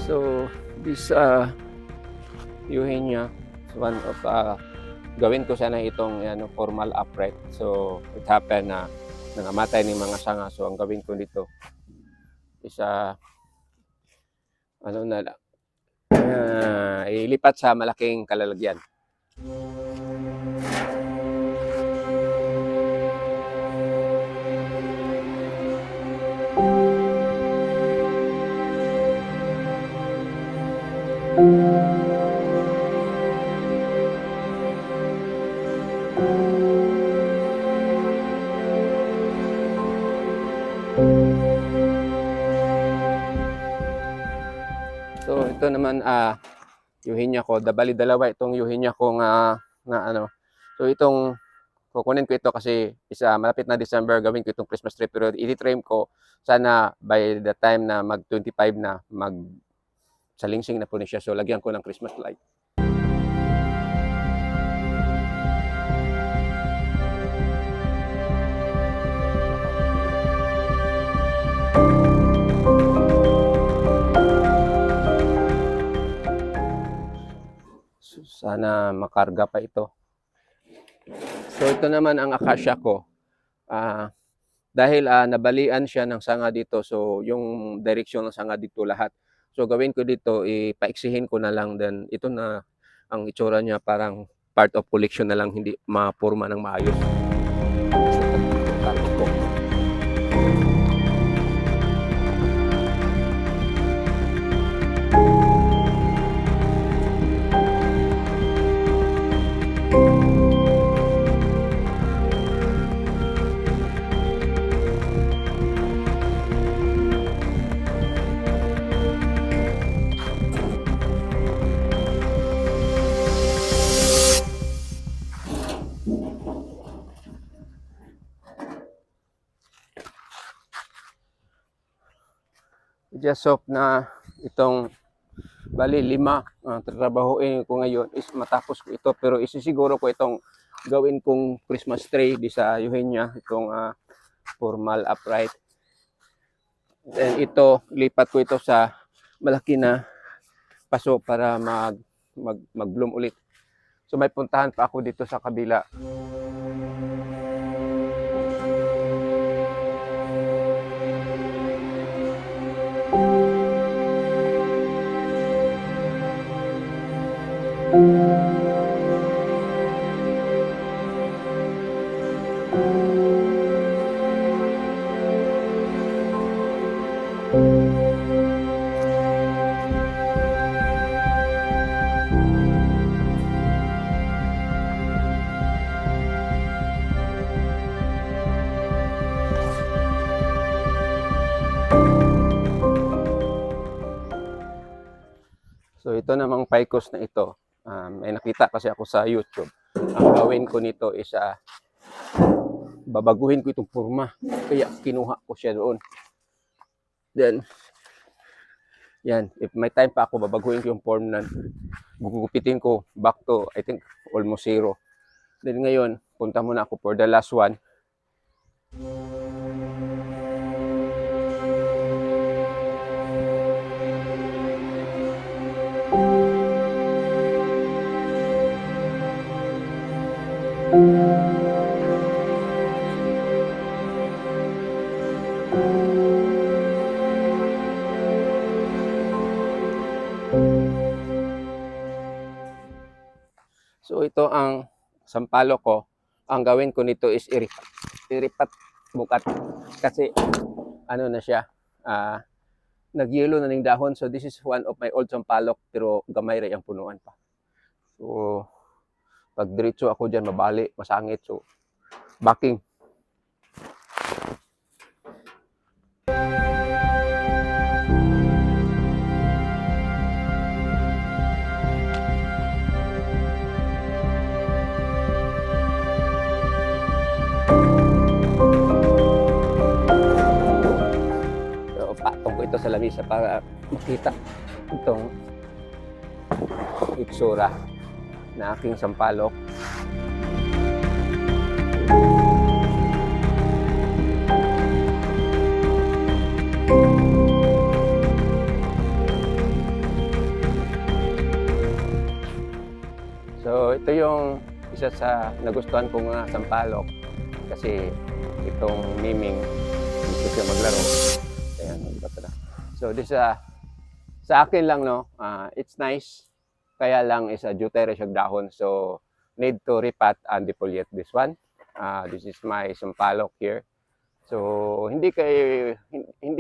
So this Eugenia is one of gawin ko sana itong formal upright. So it happened na nangamatay ni mga sanga. So ang gawin ko dito is ano na lang, ilipat sa malaking kalalagyan. So ito naman Eugenia ko, dalawa itong Eugenia ko na ano. So itong kukunin ko ito kasi malapit na December, gawin ko itong Christmas tree, pero i-trim ko sana by the time na mag 25 na, salingsing na po niya. So lagyan ko ng Christmas light. So, sana makarga pa ito. So ito naman ang acacia ko. Dahil nabalian siya ng sanga dito, so yung direksyon ng sanga dito lahat. So gawin ko dito, ipaiksihin ko na lang, then ito na ang itsura niya, parang part of collection na lang, hindi mapurma ng maayos. Just hope na itong bali 5 trabahuin ko ngayon is matapos ko ito, pero isisiguro ko itong gawin kong Christmas tree di sa Eugenia, itong formal upright. Then ito, lipat ko ito sa malaki na paso para mag-bloom ulit. So may puntahan pa ako dito sa kabila. So ito namang ficus na ito, may nakita kasi ako sa YouTube. Ang gawin ko nito is babaguhin ko itong forma, kaya kinuha ko siya doon. Then yan, if may time pa ako, babaguhin ko yung form na, gugupitin ko back to I think almost 0. Then ngayon, punta muna ako for the last one. So ito ang sampalok ko. Ang gawin ko nito is iripat bukat kasi ano na siya, nagyelo na ning dahon. So this is one of my old sampalok pero gamay ra ang punuan pa. So pag diretso ako diyan mabali, masangit. So backing. So patong ko ito sa lamisa para makita itong itsura na aking sampalok. So ito yung isa sa nagustuhan kong sampalok kasi itong miming gusto siya maglaro. Ayan, so this sa akin lang no, it's nice. Kaya lang is a jutera siyang dahon. So need to repat and defoliate this one. This is my sampalok here. So hindi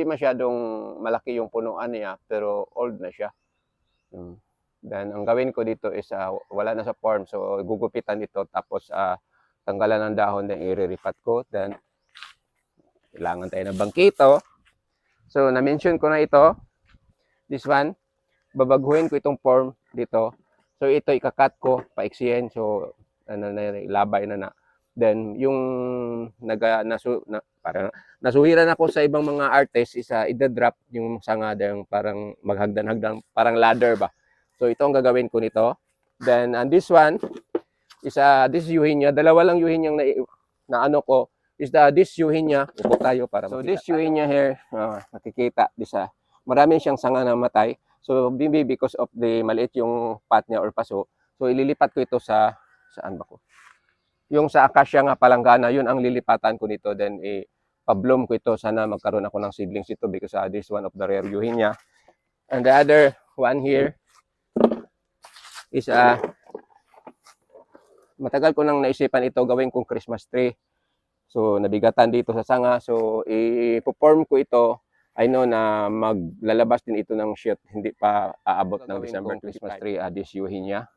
masyadong malaki yung punuan niya pero old na siya. Then ang gawin ko dito is wala na sa form. So gugupitan ito tapos tanggalan ng dahon then i-repat ko. Then kailangan tayo ng bangkito. So na-mention ko na ito. This one, babaguhin ko itong form dito. So ito ikakat ko, paiksihin. So labay na. Then yung parang nasuhiran ako sa ibang mga artists isa ida-drop yung sanga yung parang maghagdan-hagdan, parang ladder ba. So ito ang gagawin ko nito. Then and this one is this Euhinia, dalawa lang Euhinia na ano ko is this Euhinia. Upo tayo para so this Euhinia here, makikita disa. Marami siyang sanga na matay. So maybe because of the maliit yung pot niya or paso. So ililipat ko ito sa saan ba ko? Yung sa acacia nga palanggana, yun ang lilipatan ko nito. Then pa-bloom ko ito. Sana magkaroon ako ng seedlings ito because this one of the rare Euhinia. And the other one here is matagal ko nang naisipan ito gawin kong Christmas tree. So nabigatan dito sa sanga. So i-form ko ito. I know na maglalabas din ito ng shoot, hindi pa aabot ng December Christmas tree, this Euhinia.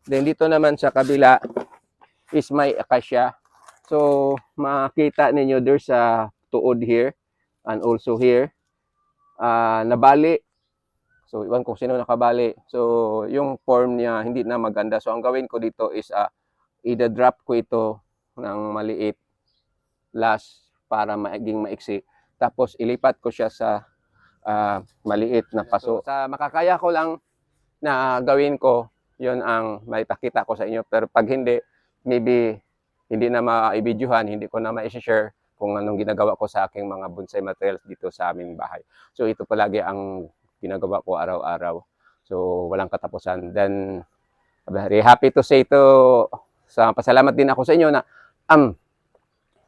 Then dito naman sa kabila is my acacia. So makita ninyo there's a tuod here and also here. Nabali. So iwan kung sino nakabali. So yung form niya hindi na maganda. So ang gawin ko dito is i-drop ko ito ng maliit last para maging maiksi. Tapos ilipat ko siya sa maliit na paso. So, sa makakaya ko lang na gawin ko, yun ang maipakita ko sa inyo. Pero pag hindi, maybe hindi na ma-i-videohan, hindi ko na ma-share kung anong ginagawa ko sa aking mga bonsai materials dito sa aming bahay. So ito palagi ang ginagawa ko araw-araw. So walang katapusan. Then, very happy to say to, pasalamat din ako sa inyo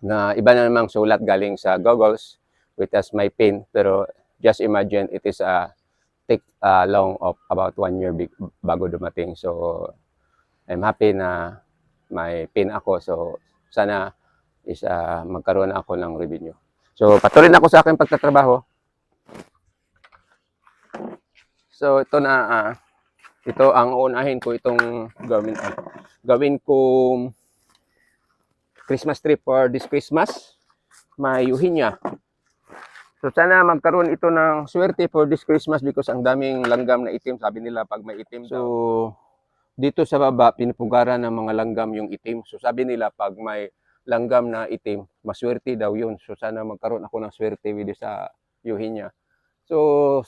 na iba na namang sulat galing sa goggles with as my pin, pero just imagine it is take long of about 1 year bago dumating. So I'm happy na may pin ako. So sana is magkaroon ako ng revenue. So patuloy na ako sa aking pagtatrabaho. So ito na ito ang uunahin ko itong gawin ko Christmas tree for this Christmas, may Euhinia. So sana magkaroon ito ng swerte for this Christmas because ang daming langgam na itim. Sabi nila pag may itim. So dito sa baba, pinupugaran ng mga langgam yung itim. So sabi nila pag may langgam na itim, maswerte daw yun. So sana magkaroon ako ng swerte with sa Euhinia. So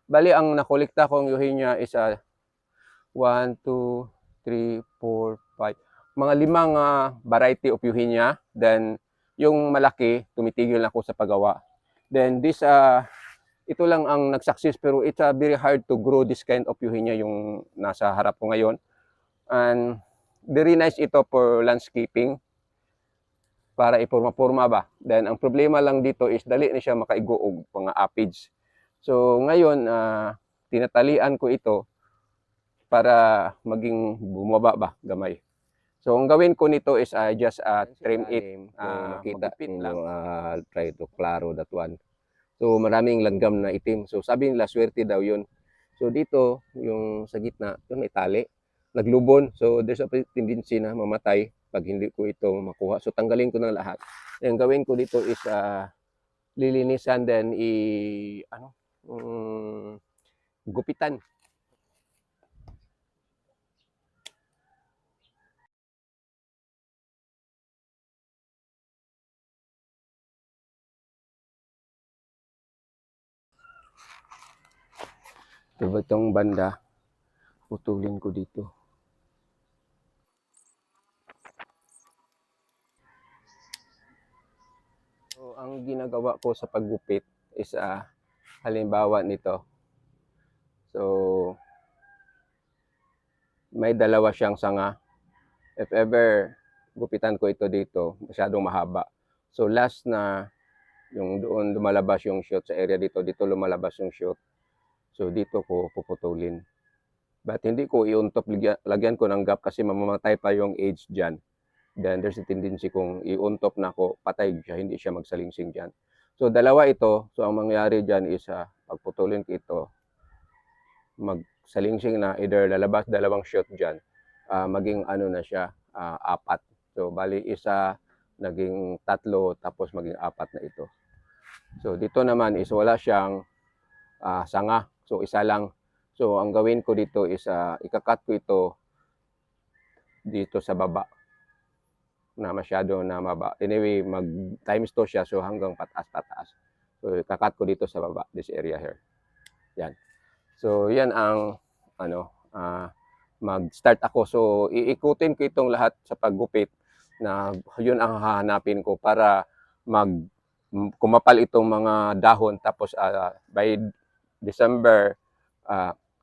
bali ang nakolekta kong Euhinia is 1, 2, 3, 4, 5. Mga 5 variety of Euhinia. Then, yung malaki, tumitigil na ako sa paggawa. Then, ito lang ang nag-success pero it's very hard to grow this kind of Euhinia yung nasa harap ko ngayon. And, very nice ito for landscaping para ipurma-purma ba. Then, ang problema lang dito is dali na siya makaigo og mga aphids. So, ngayon, tinatalian ko ito para maging bumaba ba, gamay. So ang gawin ko nito is just trim it, kung makita magupit ninyo, lang. try to claro that one. So maraming langgam na itim. So sabi nila swerte daw yun. So dito, yung sa gitna, yung may tali, naglubon. So there's a tendency na mamatay pag hindi ko ito makuha. So tanggalin ko ng lahat. Ang gawin ko dito is lilinisan, then gupitan. Diba itong banda, putulin ko dito. So, ang ginagawa ko sa paggupit is halimbawa nito. So, may dalawa siyang sanga. If ever gupitan ko ito dito, masyadong mahaba. So, last na yung doon lumalabas yung shoot sa area dito, dito lumalabas yung shoot. So, dito ko puputulin. But hindi ko iuntop, lagyan ko ng gap kasi mamamatay pa yung age dyan. Then there's a tendency kung iuntop na ako, patay siya, hindi siya magsalingsing dyan. So, dalawa ito. So, ang mangyari dyan is pagputulin ko ito, magsalingsing na, either lalabas dalawang shoot dyan, maging ano na siya, apat. So, bali isa, naging tatlo, tapos maging apat na ito. So, dito naman is wala siyang sanga. So, isa lang. So, ang gawin ko dito is ikakat ko ito dito sa baba na masyado na maba. Anyway, mag times 2 siya, so hanggang pataas. So, ikakat ko dito sa baba, this area here. Yan. So, yan ang mag-start ako. So, iikutin ko itong lahat sa paggupit na yun ang hahanapin ko para kumapal itong mga dahon. Tapos, by December,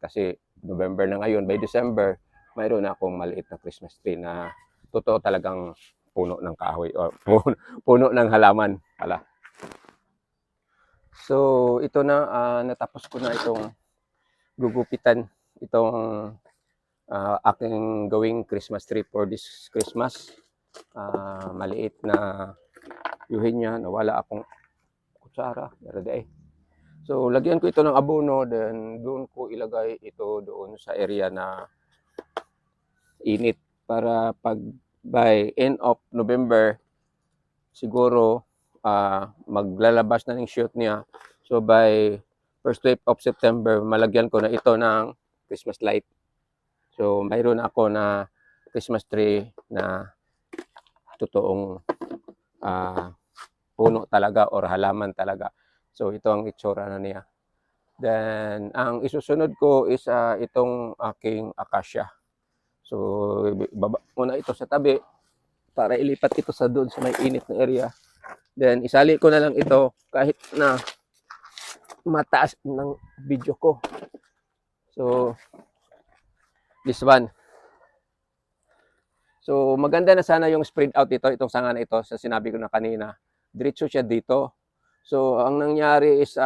kasi November na ngayon, by December, mayroon na akong maliit na Christmas tree na totoo talagang puno ng kahoy o puno ng halaman pala. So, ito na, natapos ko na itong gugupitan itong aking gawing Christmas tree for this Christmas. Maliit na yuhin niya, nawala akong kutsara. So, lagyan ko ito ng abono, then doon ko ilagay ito doon sa area na init para pag by end of November, siguro maglalabas na ng shoot niya. So, by first week of September, malagyan ko na ito ng Christmas light. So, mayroon ako na Christmas tree na totoong puno talaga or halaman talaga. So, ito ang itsura na niya. Then, ang isusunod ko is itong aking akasya. So, ibaba muna ito sa tabi para ilipat ito sa doon sa may init na area. Then, isali ko na lang ito kahit na mataas ng video ko. So, this one. So, maganda na sana yung spread out ito, itong sanga na ito, sa sinabi ko na kanina. Diretso siya dito. So, ang nangyari is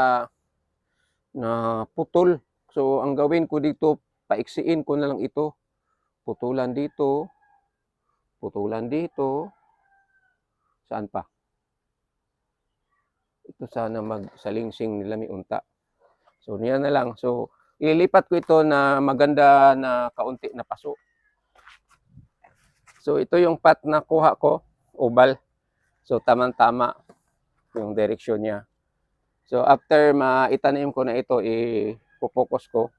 na putol. So, ang gawin ko dito, paiksiin ko na lang ito. Putulan dito. Putulan dito. Saan pa? Ito sana magsalingsing nila may unta. So, niyan na lang. So, ililipat ko ito na maganda na kaunti na paso. So, ito yung path na kuha ko, oval. So, tamang-tama yung direksyon niya. So, after maitanim ko na ito, ipopokus ko.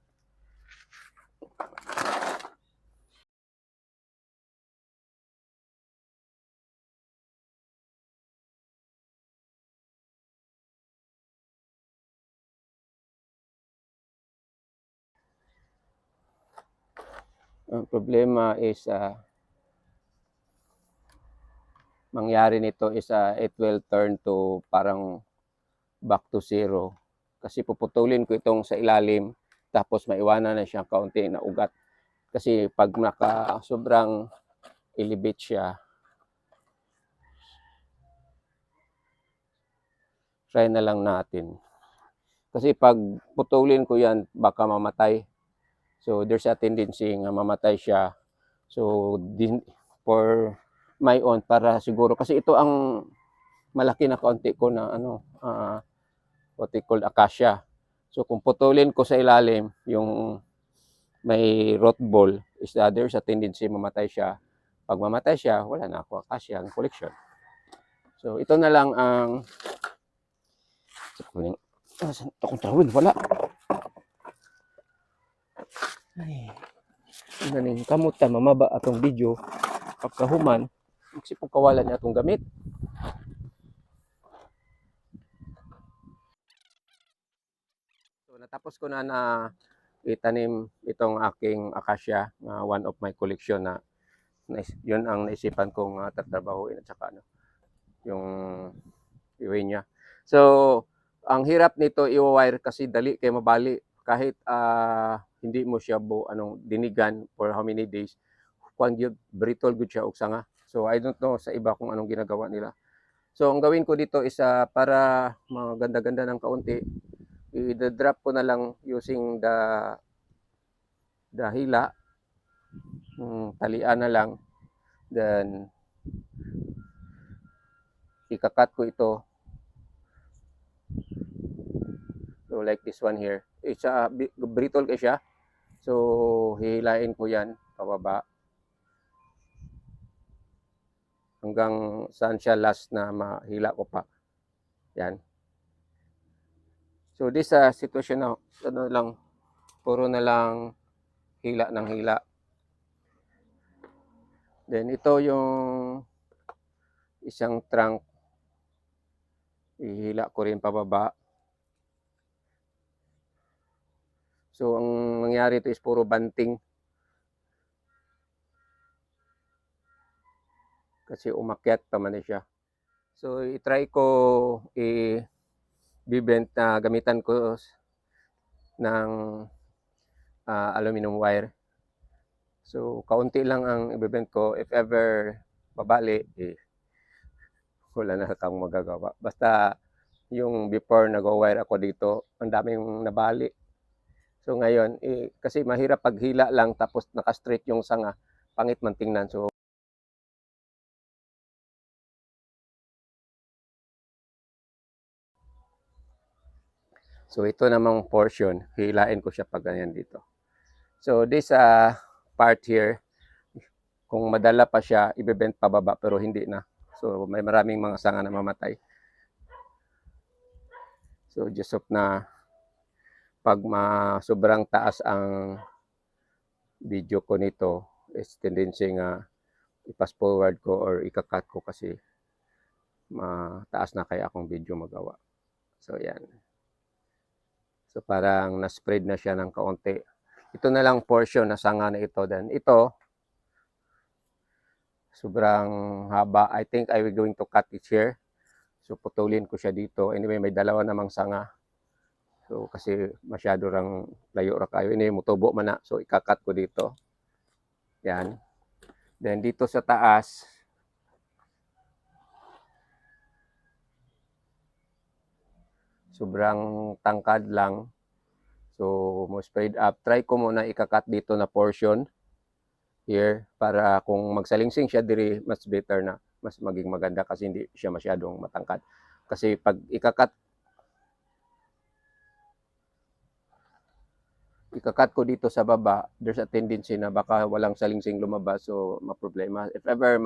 Ang problema is mangyari nito is it will turn to parang back to zero. Kasi puputulin ko itong sa ilalim, tapos maiwanan na siya kaunti na ugat. Kasi pag sobrang elevate siya, try na lang natin. Kasi pag putulin ko yan, baka mamatay. So, there's a tendency nga mamatay siya. So, for my own para siguro kasi ito ang malaki na kaunti ko na what they call acacia. So kung putulin ko sa ilalim yung may root ball, is there's a tendency mamatay siya. Pag mamatay siya, wala na ako acacia ang collection. So ito na lang ang saan akong tawid? Wala. Ay, naning kamuta mamaba atong video pagkahuman magsipong kawalan niya atong gamit. So natapos ko na itanim itong aking acacia, one of my collection na yun ang naisipan kong tatrabahuin at saka yung iwi niya. So ang hirap nito i-wire kasi dali kay mabali kahit hindi mo siya dinigan for how many days, kung brittle good siya og sanga. So I don't know sa iba kung anong ginagawa nila. So ang gawin ko dito is para maganda-ganda ng kaunti, i-drop ko na lang using the hila, talian na lang, then ikakat ko ito. So like this one here, it's brittle kasi siya. So hihilain ko yan pababa hanggang saan siya last na mahila ko pa. Yan. So this situation na lang, puro na lang hila ng hila. Then ito yung isang trunk, ihila ko rin pababa. So ang nangyari ito is puro banting. Kasi umakyat pa man siya. So i-try ko i-bend na gamitan ko ng aluminum wire. So kaunti lang ang i-bend ko. If ever babali, wala na kang magagawa. Basta yung before nag-wire ako dito, ang daming nabali. So ngayon, kasi mahirap paghila lang tapos naka-straight yung sanga, pangit man tingnan. So ito namang portion, hilain ko siya pag ganyan dito. So this part here, kung madala pa siya, ibebend pababa pero hindi na. So may maraming mga sanga na mamatay. So just hope na pag sobrang taas ang video ko nito, is tendency nga i-fast forward ko or ikakat ko kasi mataas na kaya akong video magawa. So yan. So parang na-spread na siya ng kaunti. Ito na lang portion na sanga na ito. Then ito, sobrang haba. I think I will going to cut it here. So putulin ko siya dito. Anyway, may dalawa namang sanga. So kasi masyado rang layo ra kayo. Anyway, mutubo man na. So ikakat ko dito. Yan. Then dito sa taas, sobrang tangkad lang. So, mo spread up. Try ko muna ikakat dito na portion here para kung magsalingsing siya diri, mas better na. Mas maging maganda kasi hindi siya masyadong matangkad. Kasi pag ikakat ko dito sa baba, there's a tendency na baka walang salingsing lumabas. So, maproblema. If ever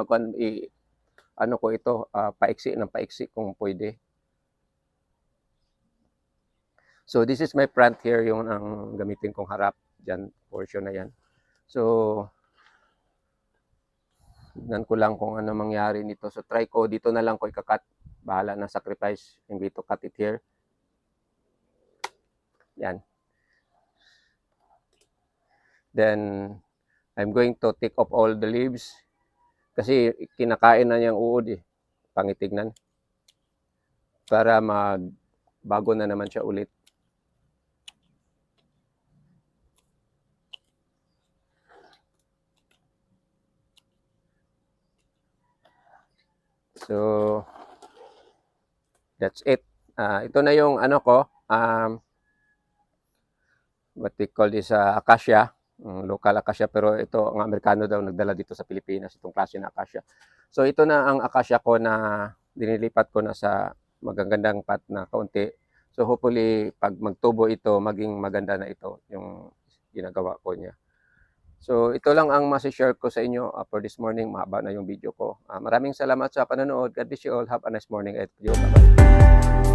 ko ito, paiksi ng paiksi kung pwede. So this is my front here, yung ang gamitin kong harap dyan, portion na yan. So tignan ko lang kung ano mangyari nito. So try ko, dito na lang ko ikakat. Bahala na, sacrifice. I'm going to cut it here. Yan. Then I'm going to take off all the leaves. Kasi kinakain na niyang uod eh. Pangitignan. Para bago na naman siya ulit. So, that's it. Ito na yung ano ko, what we call this acacia. local acacia, pero ito ang Amerikano daw nagdala dito sa Pilipinas itong klase ng acacia. So ito na ang acacia ko na dinilipat ko na sa magagandang pot na kaunti. So hopefully pag magtubo ito, maging maganda na ito yung ginagawa ko niya. So ito lang ang masi-share ko sa inyo for this morning. Mahaba na yung video ko. Maraming salamat sa panonood. God bless you all. Have a nice morning at you. Bye-bye.